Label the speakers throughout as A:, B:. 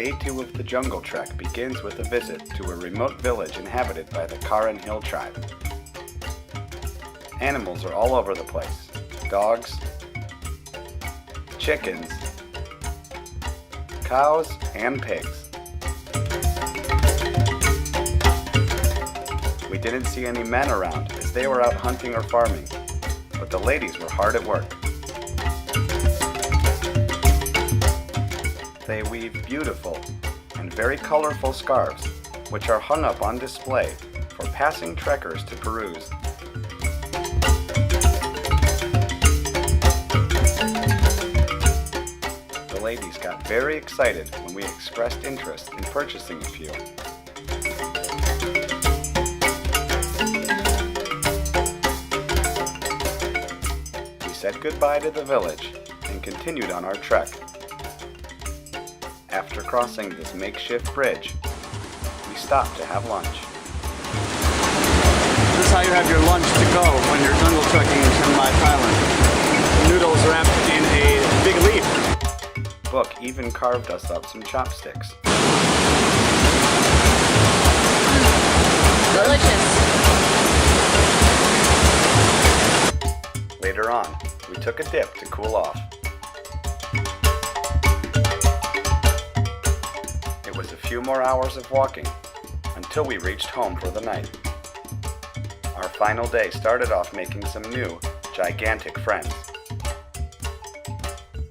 A: Day 2 of the jungle trek begins with a visit to a remote village inhabited by the Karen Hill tribe. Animals are all over the place. Dogs, chickens, cows, and pigs. We didn't see any men around as they were out hunting or farming, but the ladies were hard at work. They weave beautiful and very colorful scarves, which are hung up on display for passing trekkers to peruse. The ladies got very excited when we expressed interest in purchasing a few. We said goodbye to the village and continued on our trek. After crossing this makeshift bridge, we stopped to have lunch.
B: This is how you have your lunch to go when you're jungle trekking in Chiang Mai, Thailand. Noodles wrapped in a big leaf.
A: Book even carved us up some chopsticks.
C: Delicious.
A: Later on, we took a dip to cool off. It was a few more hours of walking until we reached home for the night. Our final day started off making some new, gigantic friends.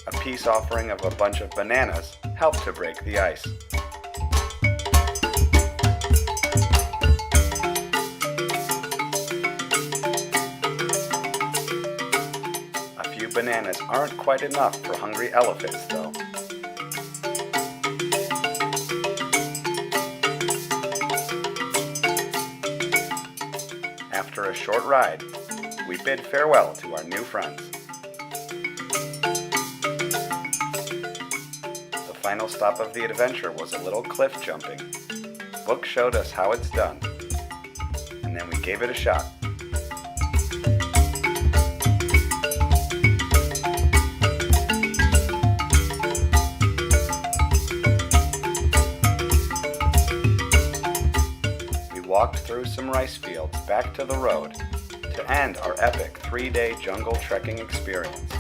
A: A peace offering of a bunch of bananas helped to break the ice. A few bananas aren't quite enough for hungry elephants, though. After a short ride, we bid farewell to our new friends. The final stop of the adventure was a little cliff jumping. Book showed us how it's done, and then we gave it a shot. Walked through some rice fields back to the road to end our epic 3-day jungle trekking experience.